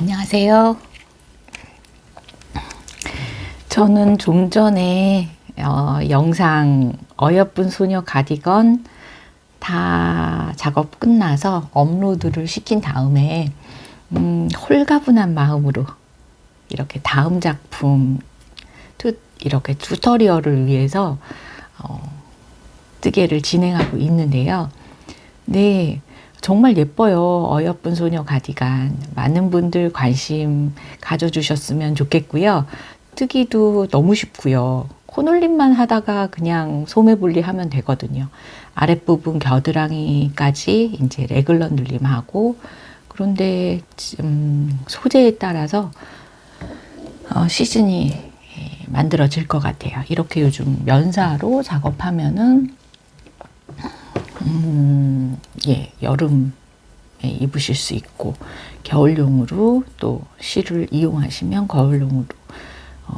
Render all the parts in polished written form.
안녕하세요. 저는 좀 전에 영상 어여쁜 소녀 가디건 다 작업 끝나서 업로드를 시킨 다음에 홀가분한 마음으로 이렇게 다음 작품 이렇게 튜토리얼을 위해서 뜨개를 진행하고 있는데요. 네, 정말 예뻐요. 어여쁜 소녀 가디건. 많은 분들 관심 가져주셨으면 좋겠고요. 뜨기도 너무 쉽고요. 코놀림만 하다가 그냥 소매분리 하면 되거든요. 아랫부분 겨드랑이까지 이제 레글러 눌림하고, 그런데 소재에 따라서 시즌이 만들어질 것 같아요. 이렇게 요즘 면사로 작업하면은 여름에 입으실 수 있고, 겨울용으로 또 실을 이용하시면 겨울용으로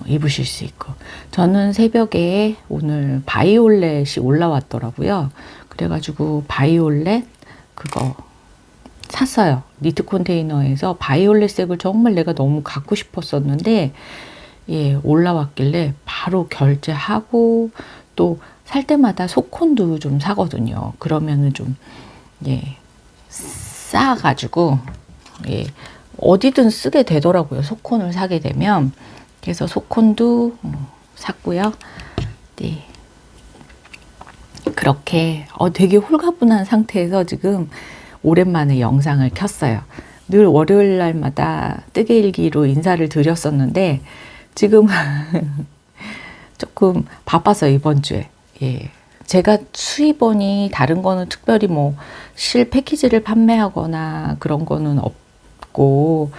입으실 수 있고. 저는 새벽에 오늘 바이올렛이 올라왔더라고요. 그래가지고 바이올렛 그거 샀어요. 니트 컨테이너에서 바이올렛 색을 정말 내가 너무 갖고 싶었었는데, 올라왔길래 바로 결제하고, 또 살 때마다 속콘도 좀 사거든요. 그러면은 좀 싸가지고 어디든 쓰게 되더라고요. 속콘을 사게 되면. 그래서 속콘도 샀고요. 네. 그렇게 되게 홀가분한 상태에서 지금 오랜만에 영상을 켰어요. 늘 월요일 날마다 뜨개일기로 인사를 드렸었는데 지금 조금 바빠서 이번 주에. 제가 수입원이 다른 거는 특별히 뭐 실 패키지를 판매하거나 그런 거는 없고,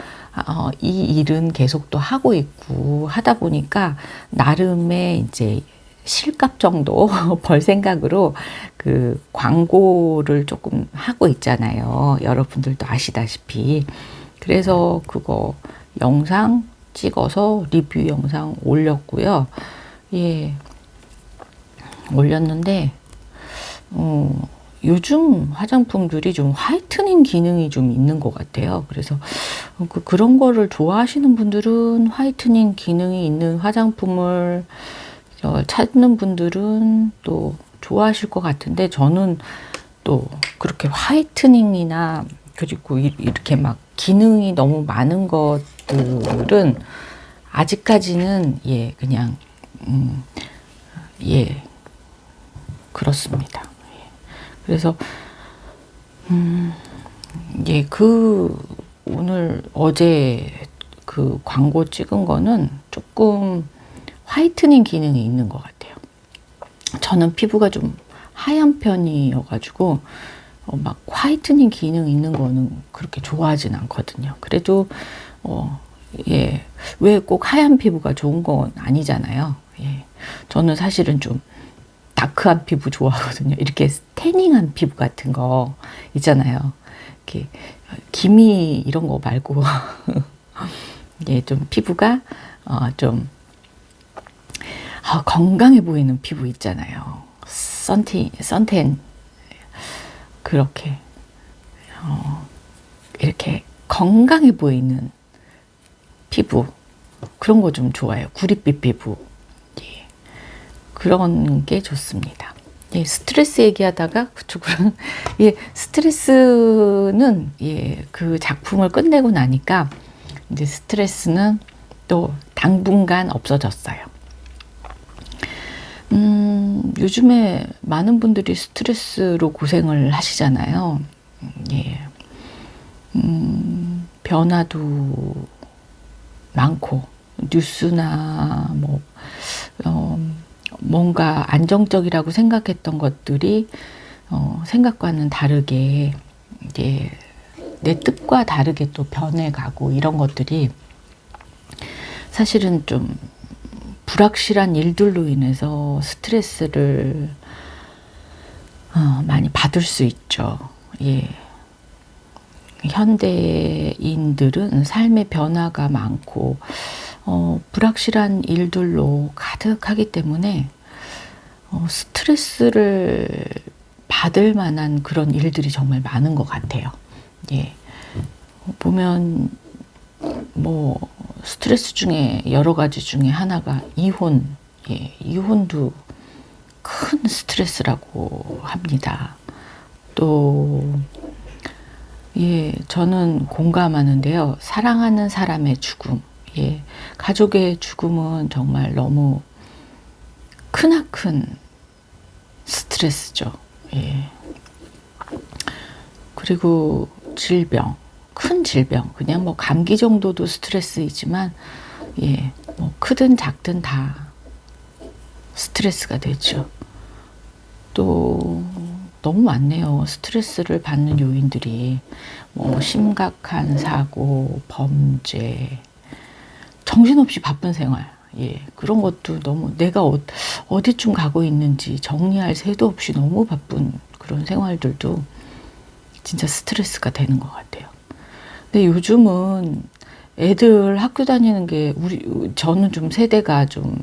이 일은 계속 또 하고 있고 하다 보니까 나름의 이제 실값 정도 벌 생각으로 그 광고를 조금 하고 있잖아요. 여러분들도 아시다시피. 그래서 그거 영상 찍어서 리뷰 영상 올렸고요. 올렸는데 요즘 화장품들이 좀 화이트닝 기능이 좀 있는 것 같아요. 그래서 그런 거를 좋아하시는 분들은 화이트닝 기능이 있는 화장품을 찾는 분들은 또 좋아하실 것 같은데, 저는 또 그렇게 화이트닝이나 그리고 이렇게 막 기능이 너무 많은 것들은 아직까지는 그냥 그렇습니다. 그래서 오늘 어제 그 광고 찍은 거는 조금 화이트닝 기능이 있는 것 같아요. 저는 피부가 좀 하얀 편이어가지고 막 화이트닝 기능 있는 거는 그렇게 좋아하진 않거든요. 그래도 왜 꼭 하얀 피부가 좋은 건 아니잖아요. 저는 사실은 좀 다크한 피부 좋아하거든요. 이렇게 태닝한 피부 같은 거 있잖아요. 이렇게 기미 이런 거 말고 좀 피부가 좀 건강해 보이는 피부 있잖아요. 선텐 그렇게 이렇게 건강해 보이는 피부, 그런 거 좀 좋아해요. 구릿빛 피부. 그런 게 좋습니다. 스트레스 얘기하다가 그쪽으로 스트레스는 그 작품을 끝내고 나니까 이제 스트레스는 또 당분간 없어졌어요. 요즘에 많은 분들이 스트레스로 고생을 하시잖아요. 변화도 많고, 뉴스나 뭔가 안정적이라고 생각했던 것들이 생각과는 다르게 내 뜻과 다르게 또 변해가고, 이런 것들이 사실은 좀 불확실한 일들로 인해서 스트레스를 많이 받을 수 있죠. 현대인들은 삶의 변화가 많고 불확실한 일들로 가득하기 때문에 스트레스를 받을 만한 그런 일들이 정말 많은 것 같아요. 보면 뭐 스트레스 중에 여러 가지 중에 하나가 이혼. 예, 이혼도 큰 스트레스라고 합니다. 또 예, 저는 공감하는데요. 사랑하는 사람의 죽음. 예, 가족의 죽음은 정말 너무 크나큰 스트레스죠. 예. 그리고 질병, 큰 질병, 그냥 뭐 감기 정도도 스트레스이지만, 예, 뭐 크든 작든 다 스트레스가 되죠. 또 너무 많네요. 스트레스를 받는 요인들이 뭐 심각한 사고, 범죄, 정신없이 바쁜 생활. 예, 그런 것도 너무 내가 어디쯤 가고 있는지 정리할 새도 없이 너무 바쁜 그런 생활들도 진짜 스트레스가 되는 것 같아요. 근데 요즘은 애들 학교 다니는 게 저는 좀 세대가 좀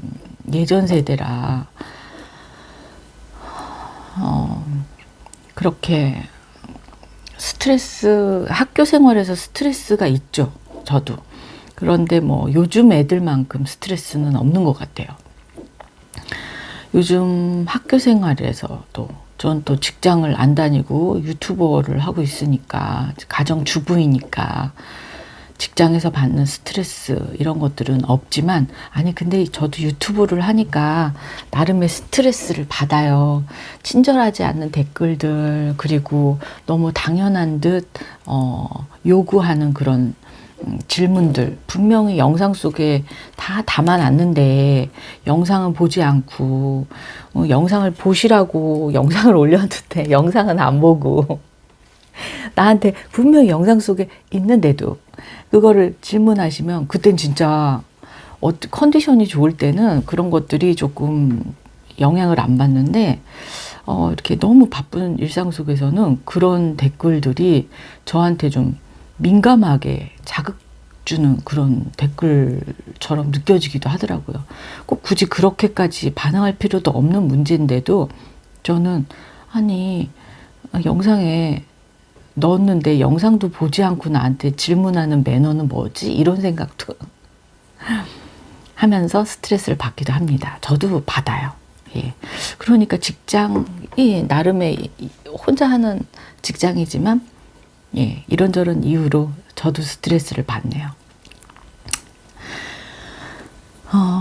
예전 세대라 그렇게 학교 생활에서 스트레스가 있죠. 저도. 그런데 뭐 요즘 애들만큼 스트레스는 없는 것 같아요. 요즘 학교 생활에서도 전 또 직장을 안 다니고 유튜버를 하고 있으니까 가정주부이니까 직장에서 받는 스트레스 이런 것들은 없지만 아니 근데 저도 유튜브를 하니까 나름의 스트레스를 받아요. 친절하지 않는 댓글들 그리고 너무 당연한 듯 요구하는 그런 질문들 분명히 영상 속에 다 담아놨는데 영상은 보지 않고 영상을 보시라고 영상을 올렸는데 영상은 안 보고 나한테 분명히 영상 속에 있는데도 그거를 질문하시면 그땐 진짜 컨디션이 좋을 때는 그런 것들이 조금 영향을 안 받는데 이렇게 너무 바쁜 일상 속에서는 그런 댓글들이 저한테 좀 민감하게 자극 주는 그런 댓글처럼 느껴지기도 하더라고요. 꼭 굳이 그렇게까지 반응할 필요도 없는 문제인데도 저는 아니 영상에 넣었는데 영상도 보지 않고 나한테 질문하는 매너는 뭐지? 이런 생각도 하면서 스트레스를 받기도 합니다. 저도 받아요. 예. 그러니까 직장이 나름의 혼자 하는 직장이지만 예, 이런저런 이유로 저도 스트레스를 받네요.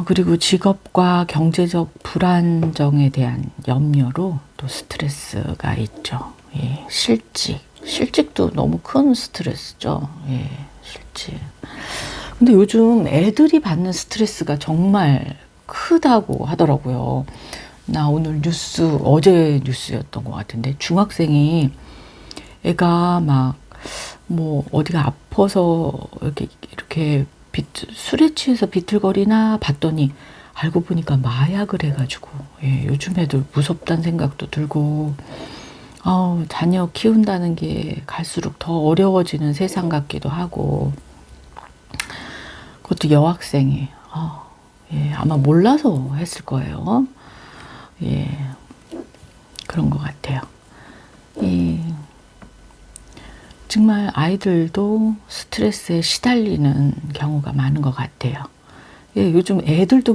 그리고 직업과 경제적 불안정에 대한 염려로 또 스트레스가 있죠. 예, 실직도 너무 큰 스트레스죠. 예, 실직. 근데 요즘 애들이 받는 스트레스가 정말 크다고 하더라고요. 나 오늘 어제 뉴스였던 것 같은데 중학생이 애가 막 뭐 어디가 아파서 이렇게 술에 취해서 비틀거리나 봤더니 알고 보니까 마약을 해가지고 예, 요즘 애들 무섭다는 생각도 들고 자녀 키운다는 게 갈수록 더 어려워지는 세상 같기도 하고 그것도 여학생이 예, 아마 몰라서 했을 거예요. 예, 그런 것 같아요. 정말 아이들도 스트레스에 시달리는 경우가 많은 것 같아요. 예, 요즘 애들도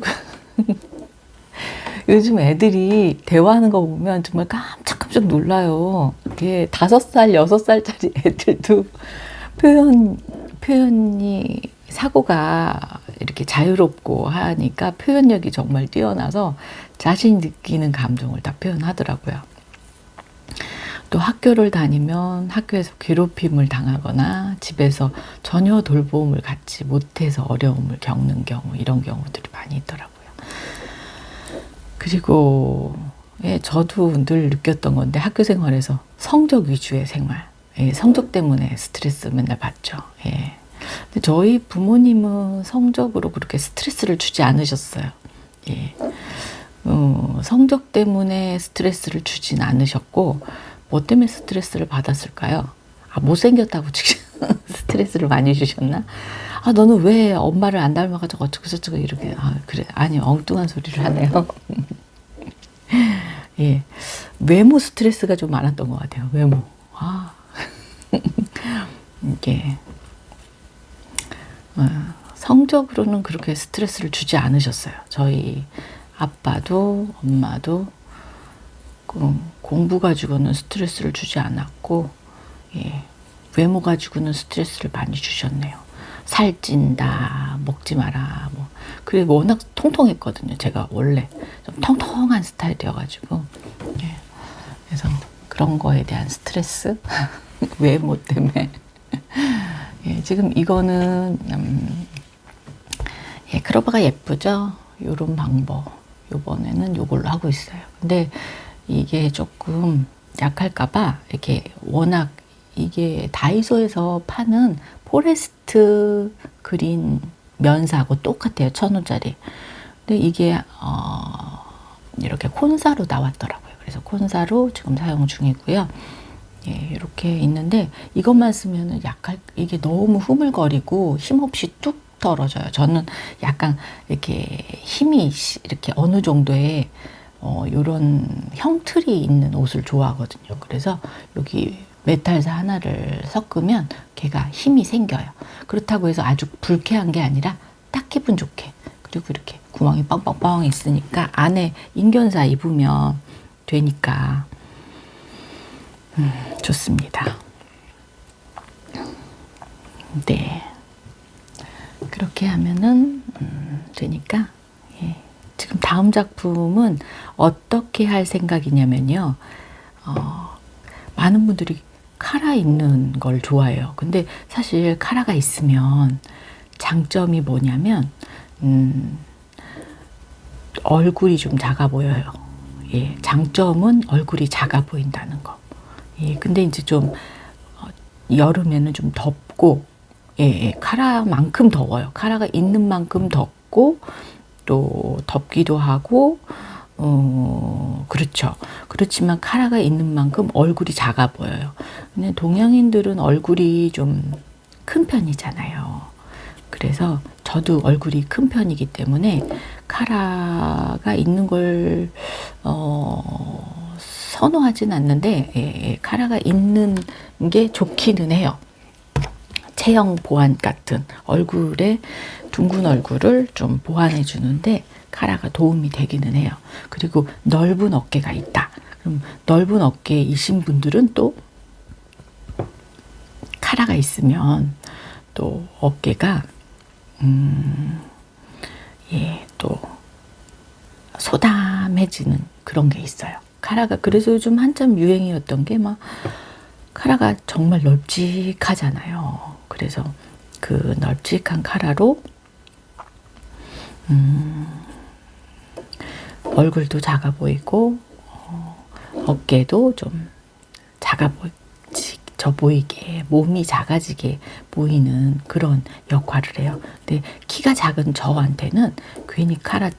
요즘 애들이 대화하는 거 보면 정말 깜짝깜짝 놀라요. 예, 5살, 6살짜리 애들도 표현이 사고가 이렇게 자유롭고 하니까 표현력이 정말 뛰어나서 자신이 느끼는 감정을 다 표현하더라고요. 또 학교를 다니면 학교에서 괴롭힘을 당하거나 집에서 전혀 돌봄을 갖지 못해서 어려움을 겪는 경우 이런 경우들이 많이 있더라고요. 그리고 예, 저도 늘 느꼈던 건데 학교 생활에서 성적 위주의 생활 예, 성적 때문에 스트레스 맨날 받죠. 예. 근데 저희 부모님은 성적으로 그렇게 스트레스를 주지 않으셨어요. 예. 성적 때문에 스트레스를 주진 않으셨고 뭐 때문에 스트레스를 받았을까요? 못생겼다고 스트레스를 많이 주셨나? 너는 왜 엄마를 안 닮아가지고 어쩌고저쩌고 이렇게 그래 아니 엉뚱한 소리를 하네요. 예, 외모 스트레스가 좀 많았던 것 같아요. 외모. 이게 성적으로는 그렇게 스트레스를 주지 않으셨어요. 저희 아빠도 엄마도 공부 가지고는 스트레스를 주지 않았고, 예, 외모 가지고는 스트레스를 많이 주셨네요. 살찐다, 먹지 마라, 뭐. 그래, 워낙 통통했거든요. 제가 원래 좀 통통한 스타일이어가지고. 예. 그래서 그런 거에 대한 스트레스? 외모 때문에. 예, 지금 이거는, 예, 클로버가 예쁘죠? 요런 방법. 요번에는 요걸로 하고 있어요. 근데 이게 조금 약할까봐, 이렇게 워낙 이게 다이소에서 파는 포레스트 그린 면사하고 똑같아요. 1,000원짜리. 근데 이게 이렇게 콘사로 나왔더라고요. 그래서 콘사로 지금 사용 중이고요. 예, 이렇게 있는데 이것만 쓰면은 이게 너무 흐물거리고 힘없이 뚝 떨어져요. 저는 약간 이렇게 힘이 이렇게 어느 정도의 요런 형틀이 있는 옷을 좋아하거든요. 그래서 여기 메탈사 하나를 섞으면 걔가 힘이 생겨요. 그렇다고 해서 아주 불쾌한 게 아니라 딱 기분 좋게. 그리고 이렇게 구멍이 뻥뻥뻥 있으니까 안에 인견사 입으면 되니까 좋습니다. 네. 그렇게 하면은 되니까, 예. 지금 다음 작품은 어떻게 할 생각이냐면요. 많은 분들이 카라 있는 걸 좋아해요. 근데 사실 카라가 있으면 장점이 뭐냐면 얼굴이 좀 작아 보여요. 예, 장점은 얼굴이 작아 보인다는 거. 예, 근데 이제 좀 여름에는 좀 덥고, 예, 카라만큼 더워요. 카라가 있는 만큼 덥고 또 덥기도 하고, 그렇죠. 그렇지만 카라가 있는 만큼 얼굴이 작아 보여요. 근데 동양인들은 얼굴이 좀 큰 편이잖아요. 그래서 저도 얼굴이 큰 편이기 때문에 카라가 있는 걸 선호하진 않는데, 예, 카라가 있는 게 좋기는 해요. 체형 보완 같은 얼굴에 둥근 얼굴을 좀 보완해 주는데 카라가 도움이 되기는 해요. 그리고 넓은 어깨가 있다. 그럼 넓은 어깨이신 분들은 또 카라가 있으면 또 어깨가 예, 또 소담해지는 그런 게 있어요. 카라가 그래서 요즘 한참 유행이었던 게 막 카라가 정말 넓직하잖아요. 그래서 그 넓직한 카라로 얼굴도 작아 보이고 어깨도 좀 작아 보이게 몸이 작아지게 보이는 그런 역할을 해요. 근데 키가 작은 저한테는 괜히 카라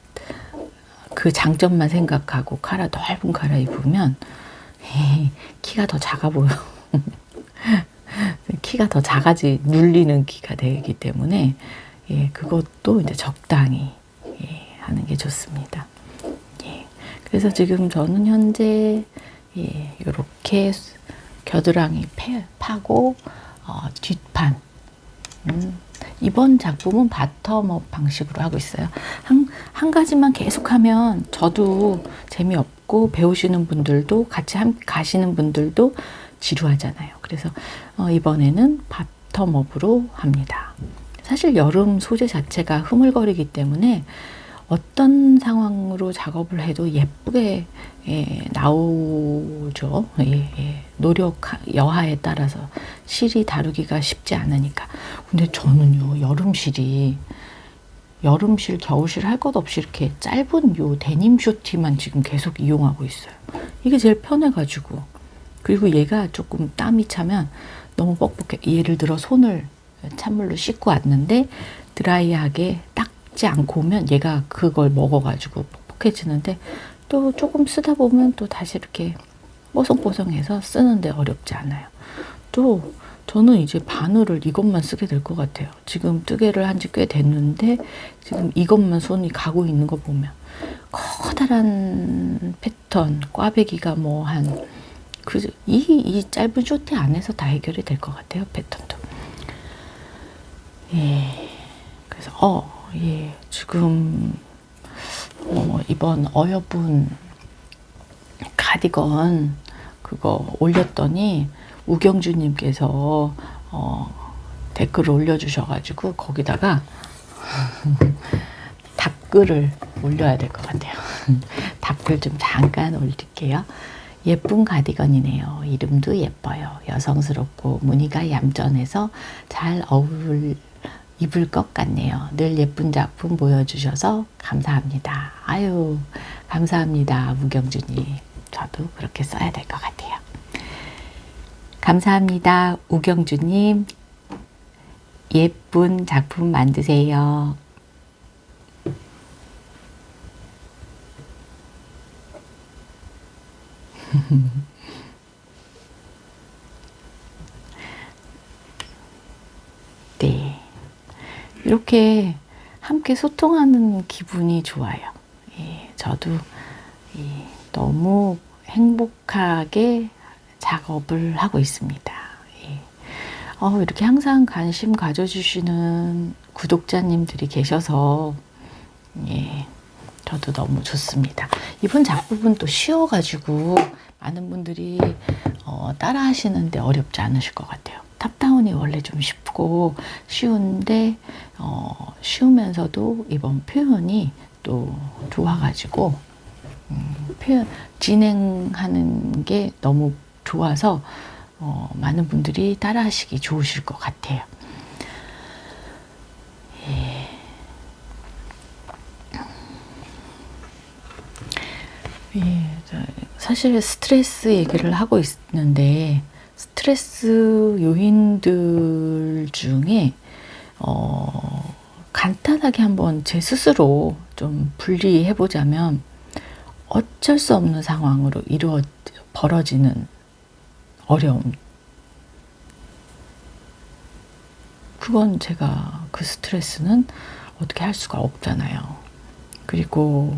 그 장점만 생각하고 카라 넓은 카라 입으면 키가 더 작아 보여. 키가 더 눌리는 키가 되기 때문에, 예, 그것도 이제 적당히, 예, 하는 게 좋습니다. 예, 그래서 지금 저는 현재, 예, 요렇게 겨드랑이 파고, 뒷판. 이번 작품은 바텀업 방식으로 하고 있어요. 한 가지만 계속하면 저도 재미없고 배우시는 분들도 같이 가시는 분들도 지루하잖아요. 그래서 이번에는 바텀업으로 합니다. 사실 여름 소재 자체가 흐물거리기 때문에 어떤 상황으로 작업을 해도 예쁘게, 예, 나오죠. 예, 예. 여하에 따라서 실이 다루기가 쉽지 않으니까. 근데 저는요, 여름실, 겨울실 할 것 없이 이렇게 짧은 요 데님 쇼티만 지금 계속 이용하고 있어요. 이게 제일 편해가지고. 그리고 얘가 조금 땀이 차면 너무 뻑뻑해. 예를 들어 손을 찬물로 씻고 왔는데 드라이하게 닦지 않고 오면 얘가 그걸 먹어가지고 뻑뻑해지는데, 또 조금 쓰다 보면 또 다시 이렇게 뽀송뽀송해서 쓰는데 어렵지 않아요. 또 저는 이제 바늘을 이것만 쓰게 될 것 같아요. 지금 뜨개를 한 지 꽤 됐는데 지금 이것만 손이 가고 있는 거 보면 커다란 패턴 꽈배기가 뭐 이 짧은 쇼티 안에서 다 해결이 될 것 같아요. 패턴도. 예. 그래서 예, 지금 이번 어여분 가디건 그거 올렸더니 우경주님께서 댓글을 올려주셔가지고 거기다가 답글을 올려야 될 것 같아요. 답글 좀 잠깐 올릴게요. 예쁜 가디건이네요. 이름도 예뻐요. 여성스럽고 무늬가 얌전해서 잘 입을 것 같네요. 늘 예쁜 작품 보여주셔서 감사합니다. 아유, 감사합니다. 우경주님. 저도 그렇게 써야 될 것 같아요. 감사합니다. 우경주님. 예쁜 작품 만드세요. 네. 이렇게 함께 소통하는 기분이 좋아요. 예, 저도 너무 행복하게 작업을 하고 있습니다. 예. 이렇게 항상 관심 가져주시는 구독자님들이 계셔서 예, 저도 너무 좋습니다. 이번 작품은 또 쉬워가지고 많은 분들이 따라 하시는데 어렵지 않으실 것 같아요. 탑다운이 원래 좀 쉽고 쉬운데 쉬우면서도 이번 표현이 또 좋아가지고 표현 진행하는 게 너무 좋아서 많은 분들이 따라 하시기 좋으실 것 같아요. 예. 예, 사실 스트레스 얘기를 하고 있는데 스트레스 요인들 중에 간단하게 한번 제 스스로 좀 분리해 보자면 어쩔 수 없는 상황으로 벌어지는 어려움, 그건 제가 그 스트레스는 어떻게 할 수가 없잖아요. 그리고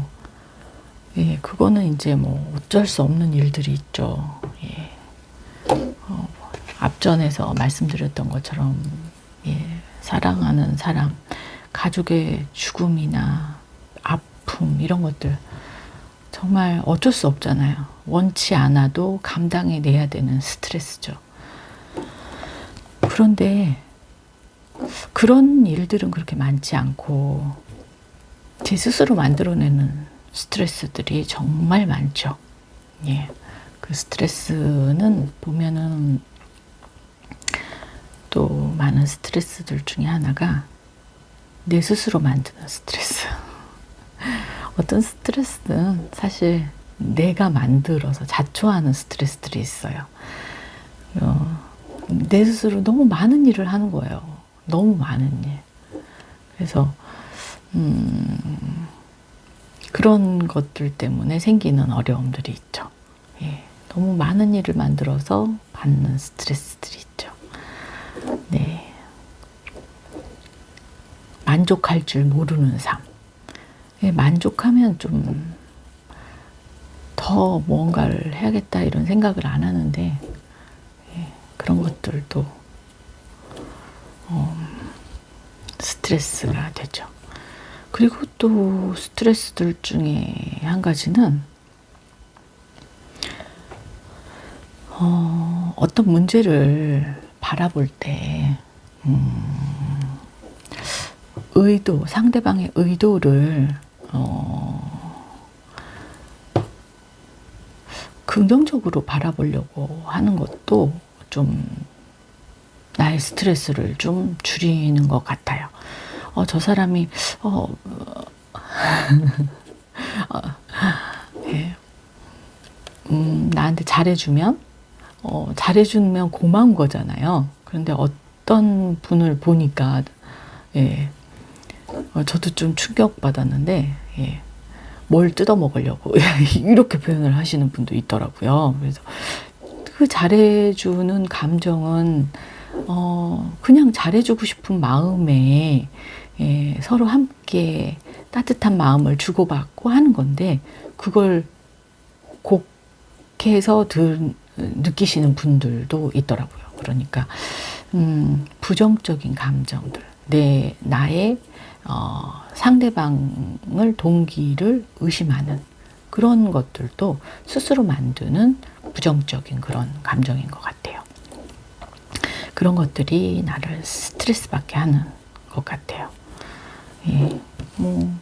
예, 그거는 이제 뭐 어쩔 수 없는 일들이 있죠. 예. 앞전에서 말씀드렸던 것처럼 예, 사랑하는 사람, 가족의 죽음이나 아픔 이런 것들 정말 어쩔 수 없잖아요. 원치 않아도 감당해내야 되는 스트레스죠. 그런데 그런 일들은 그렇게 많지 않고 제 스스로 만들어내는 스트레스들이 정말 많죠. 예. 그 스트레스는 보면은 또 많은 스트레스들 중에 하나가 내 스스로 만드는 스트레스. 어떤 스트레스는 사실 내가 만들어서 자초하는 스트레스들이 있어요. 내 스스로 너무 많은 일을 하는 거예요. 너무 많은 일. 그래서 그런 것들 때문에 생기는 어려움들이 있죠. 예, 너무 많은 일을 만들어서 받는 스트레스들이 있죠. 네. 만족할 줄 모르는 삶. 예, 만족하면 좀 더 뭔가를 해야겠다 이런 생각을 안 하는데 예, 그런 것들도 스트레스가 되죠. 그리고 또 스트레스들 중에 한 가지는 어떤 문제를 바라볼 때 상대방의 의도를 긍정적으로 바라보려고 하는 것도 좀 나의 스트레스를 좀 줄이는 것 같아요. 저 사람이 예. 나한테 잘해주면 고마운 거잖아요. 그런데 어떤 분을 보니까 예, 저도 좀 충격받았는데 예, 뭘 뜯어먹으려고 이렇게 표현을 하시는 분도 있더라고요. 그래서 그 잘해주는 감정은 그냥 잘해주고 싶은 마음에 예, 서로 함께 따뜻한 마음을 주고받고 하는 건데 그걸 곡해서 느끼시는 분들도 있더라고요. 그러니까 부정적인 감정들, 나의 상대방을 동기를 의심하는 그런 것들도 스스로 만드는 부정적인 그런 감정인 것 같아요. 그런 것들이 나를 스트레스 받게 하는 것 같아요. 예, 뭐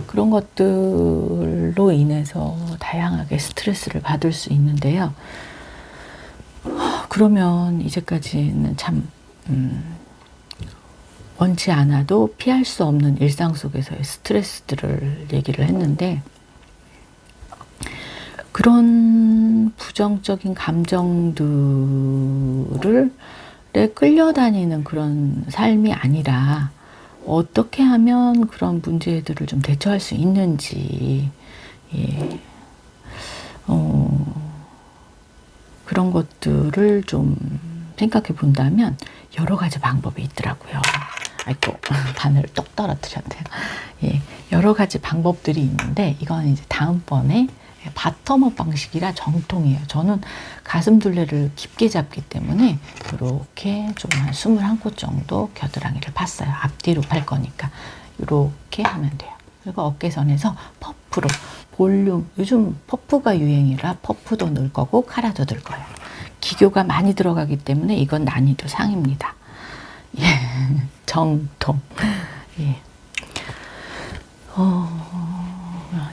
그런 것들로 인해서 다양하게 스트레스를 받을 수 있는데요. 그러면 이제까지는 참 원치 않아도 피할 수 없는 일상 속에서의 스트레스들을 얘기를 했는데, 그런 부정적인 감정들을 끌려다니는 그런 삶이 아니라 어떻게 하면 그런 문제들을 좀 대처할 수 있는지, 예, 그런 것들을 좀 생각해 본다면 여러 가지 방법이 있더라고요. 아이고, 바늘 똑 떨어뜨렸네요. 예, 여러 가지 방법들이 있는데, 이건 이제 다음번에 바텀업 방식이라 정통이에요. 저는 가슴둘레를 깊게 잡기 때문에 이렇게 좀 한 21곳 정도 겨드랑이를 팠어요. 앞뒤로 팔 거니까 이렇게 하면 돼요. 그리고 어깨선에서 퍼프로 볼륨, 요즘 퍼프가 유행이라 퍼프도 넣을 거고 카라도 넣을 거예요. 기교가 많이 들어가기 때문에 이건 난이도 상입니다. 예, 정통. 예.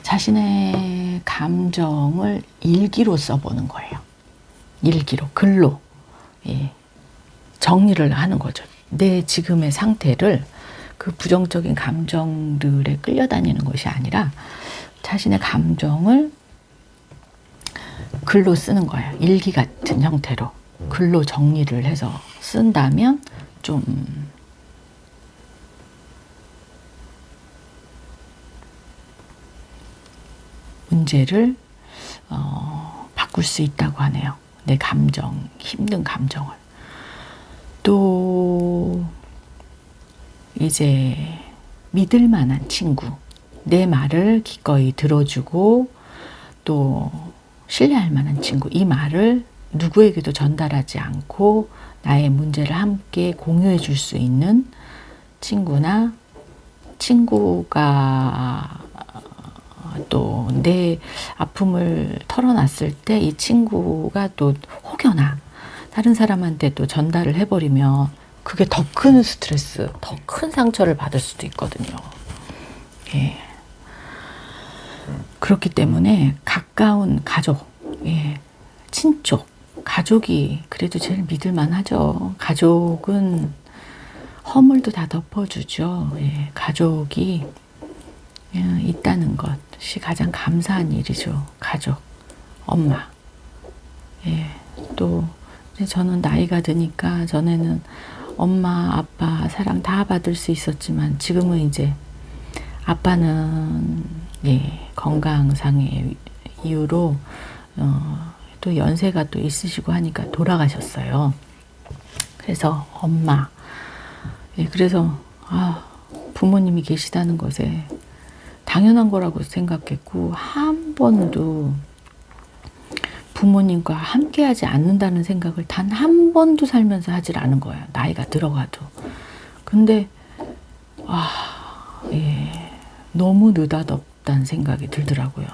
자신의 감정을 일기로 써보는 거예요. 일기로, 글로. 예. 정리를 하는 거죠. 내 지금의 상태를 그 부정적인 감정들에 끌려다니는 것이 아니라 자신의 감정을 글로 쓰는 거예요. 일기 같은 형태로 글로 정리를 해서 쓴다면 좀 문제를 바꿀 수 있다고 하네요. 내 감정, 힘든 감정을. 또 이제 믿을 만한 친구, 내 말을 기꺼이 들어주고 또 신뢰할 만한 친구, 이 말을 누구에게도 전달하지 않고 나의 문제를 함께 공유해 줄 수 있는 친구나, 친구가 또 내 아픔을 털어놨을 때 이 친구가 또 혹여나 다른 사람한테 또 전달을 해버리면 그게 더 큰 스트레스, 더 큰 상처를 받을 수도 있거든요. 예. 그렇기 때문에 가까운 가족, 예, 친족, 가족이 그래도 제일 믿을만 하죠. 가족은 허물도 다 덮어주죠. 예, 가족이 있다는 것이 가장 감사한 일이죠. 가족, 엄마. 예, 또 저는 나이가 드니까 전에는 엄마, 아빠 사랑 다 받을 수 있었지만 지금은 이제 아빠는 예, 건강상의 이유로 또 연세가 또 있으시고 하니까 돌아가셨어요. 그래서 엄마, 예, 그래서 부모님이 계시다는 것에 당연한 거라고 생각했고 한 번도 부모님과 함께하지 않는다는 생각을 단 한 번도 살면서 하질 않은 거예요. 나이가 들어가도. 근데 예, 너무 느닷없다는 생각이 들더라고요.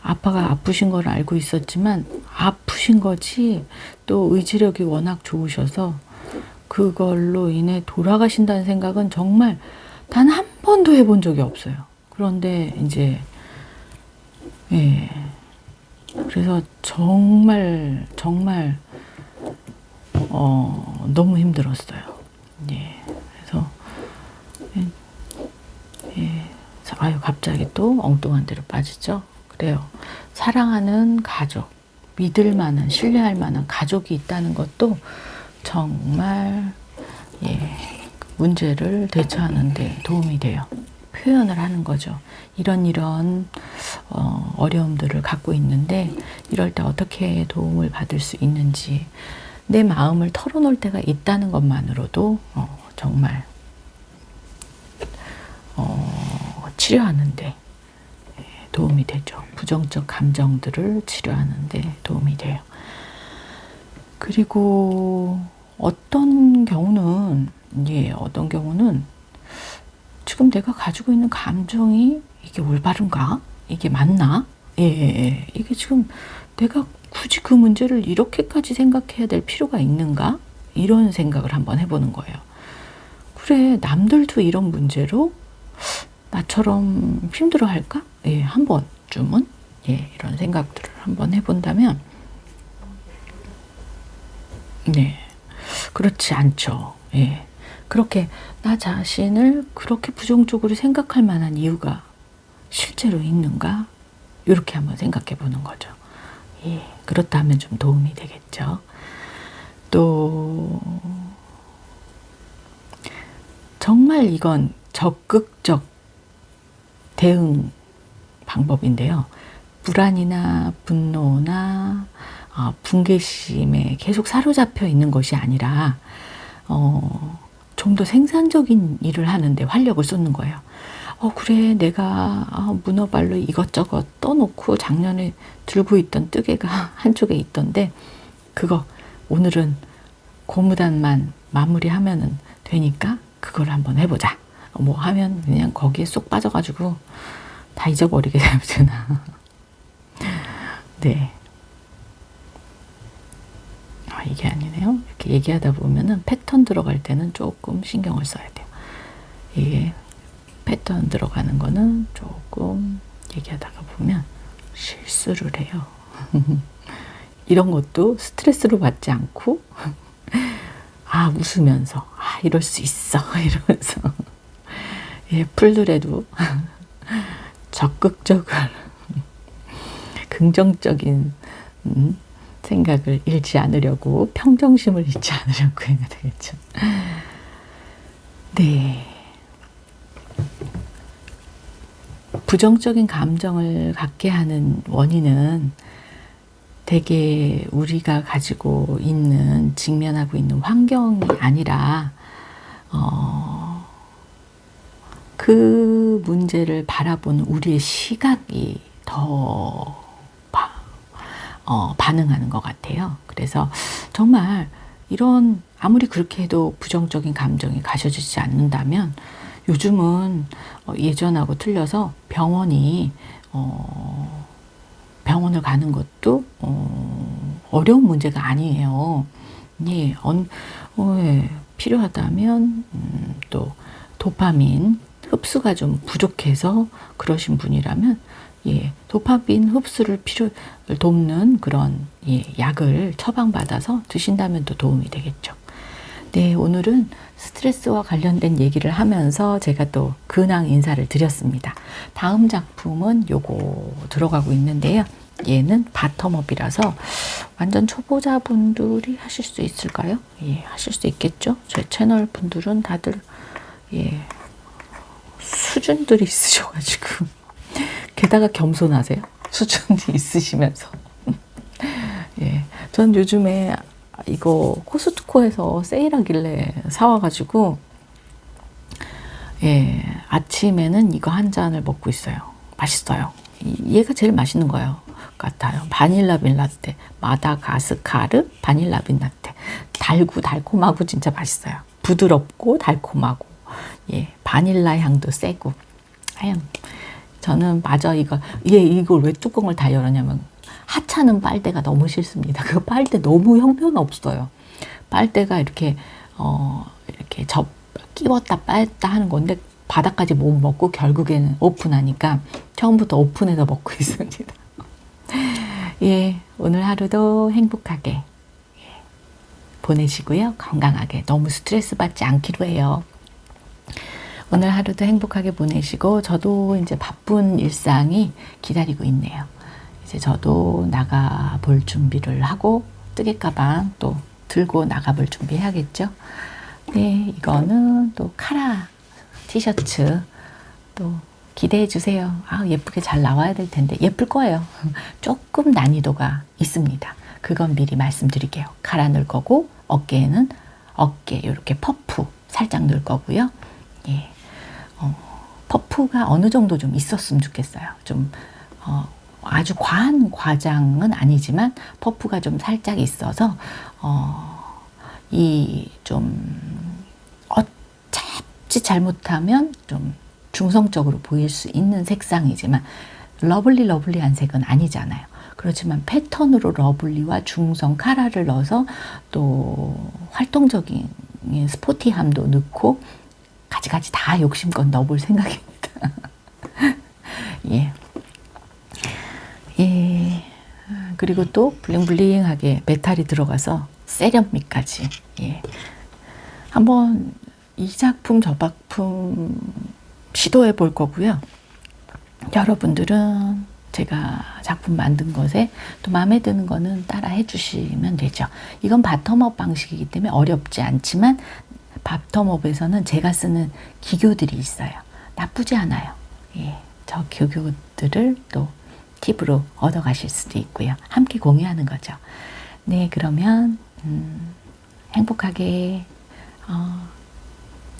아빠가 아프신 걸 알고 있었지만 아프신 거지 또 의지력이 워낙 좋으셔서 그걸로 인해 돌아가신다는 생각은 정말 단 한 번도 해본 적이 없어요. 그런데 이제 예, 그래서 정말 너무 힘들었어요. 예, 그래서 예, 아유 갑자기 또 엉뚱한 데로 빠지죠. 그래요. 사랑하는 가족, 믿을 만한, 신뢰할 만한 가족이 있다는 것도 정말 예, 문제를 대처하는 데 도움이 돼요. 표현을 하는 거죠. 이런 어려움들을 갖고 있는데 이럴 때 어떻게 도움을 받을 수 있는지 내 마음을 털어놓을 때가 있다는 것만으로도 정말 치료하는 데 도움이 되죠. 부정적 감정들을 치료하는 데 도움이 돼요. 그리고 어떤 경우는 지금 내가 가지고 있는 감정이 이게 올바른가? 이게 맞나? 이게 지금 내가 굳이 그 문제를 이렇게까지 생각해야 될 필요가 있는가? 이런 생각을 한번 해보는 거예요. 그래, 남들도 이런 문제로 나처럼 힘들어 할까? 한 번쯤은 이런 생각들을 한번 해본다면 그렇지 않죠. 그렇게 나 자신을 그렇게 부정적으로 생각할 만한 이유가 실제로 있는가? 이렇게 한번 생각해 보는 거죠. 그렇다면 좀 도움이 되겠죠. 또 정말 이건 적극적 대응 방법인데요. 불안이나 분노나 분개심에 계속 사로잡혀 있는 것이 아니라 좀 더 생산적인 일을 하는데 활력을 쏟는 거예요. 그래, 내가 문어발로 이것저것 떠놓고 작년에 들고 있던 뜨개가 한쪽에 있던데 그거 오늘은 고무단만 마무리하면은 되니까 그걸 한번 해보자. 뭐 하면 그냥 거기에 쏙 빠져가지고 다 잊어버리게 되나. 네. 이게 아니네요. 이렇게 얘기하다 보면은 패턴 들어갈 때는 조금 신경을 써야 돼요. 이게 패턴 들어가는 거는 조금 얘기하다가 보면 실수를 해요. 이런 것도 스트레스로 받지 않고 웃으면서 이럴 수 있어 이러면서 풀들에도 적극적으로 긍정적인 생각을 잃지 않으려고 평정심을 잃지 않으려고 해야 되겠죠. 네. 부정적인 감정을 갖게 하는 원인은 대개 우리가 가지고 있는 직면하고 있는 환경이 아니라 그 문제를 바라보는 우리의 시각이 더 반응하는 것 같아요. 그래서 정말 이런 아무리 그렇게 해도 부정적인 감정이 가셔지지 않는다면 요즘은 예전하고 틀려서 병원을 가는 것도 어려운 문제가 아니에요. 필요하다면 또 도파민 흡수가 좀 부족해서 그러신 분이라면 도파민 흡수를 돕는 그런 약을 처방받아서 드신다면 또 도움이 되겠죠. 네, 오늘은 스트레스와 관련된 얘기를 하면서 제가 또 근황 인사를 드렸습니다. 다음 작품은 요거 들어가고 있는데요. 얘는 바텀업이라서 완전 초보자분들이 하실 수 있을까요? 하실 수 있겠죠. 제 채널 분들은 다들 수준들이 있으셔가지고 게다가 겸손하세요. 수준이 있으시면서 전 요즘에 이거 코스트코에서 세일하길래 사와가지고 아침에는 이거 한 잔을 먹고 있어요. 맛있어요. 얘가 제일 맛있는 거예요. 같아요. 바닐라빈 라떼, 마다가스카르 바닐라빈 라떼. 달고 달콤하고 진짜 맛있어요. 부드럽고 달콤하고 바닐라 향도 세고. 저는 이걸 왜 뚜껑을 다 열었냐면 하찮은 빨대가 너무 싫습니다. 그 빨대 너무 형편없어요. 빨대가 이렇게 끼웠다 뺐다 하는 건데 바닥까지 못 먹고 결국에는 오픈하니까 처음부터 오픈해서 먹고 있습니다. 오늘 하루도 행복하게 보내시고요. 건강하게 너무 스트레스 받지 않기로 해요. 오늘 하루도 행복하게 보내시고 저도 이제 바쁜 일상이 기다리고 있네요. 이제 저도 나가 볼 준비를 하고 뜨개 가방 또 들고 나가 볼 준비 해야겠죠. 네, 이거는 또 카라 티셔츠 또 기대해 주세요. 예쁘게 잘 나와야 될 텐데 예쁠 거예요. 조금 난이도가 있습니다. 그건 미리 말씀드릴게요. 카라 넣을 거고 어깨에는 어깨 이렇게 퍼프 살짝 넣을 거고요. 퍼프가 어느 정도 좀 있었으면 좋겠어요. 좀 아주 과한 과장은 아니지만 퍼프가 좀 살짝 있어서 자칫 잘못하면 좀 중성적으로 보일 수 있는 색상이지만 러블리한 색은 아니잖아요. 그렇지만 패턴으로 러블리와 중성 카라를 넣어서 또 활동적인 스포티함도 넣고 가지가지 다 욕심껏 넣어볼 생각입니다. 예. 예. 그리고 또 블링블링하게 메탈이 들어가서 세련미까지. 예. 한번 이 작품 저 작품 시도해 볼 거고요. 여러분들은 제가 작품 만든 것에 또 마음에 드는 거는 따라 해주시면 되죠. 이건 바텀업 방식이기 때문에 어렵지 않지만 바텀업에서는 제가 쓰는 기교들이 있어요. 나쁘지 않아요. 예, 저 기교들을 또 팁으로 얻어 가실 수도 있고요. 함께 공유하는 거죠. 네, 그러면 행복하게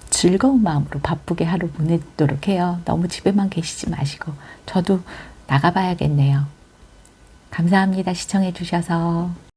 즐거운 마음으로 바쁘게 하루 보내도록 해요. 너무 집에만 계시지 마시고 저도 나가봐야겠네요. 감사합니다. 시청해 주셔서.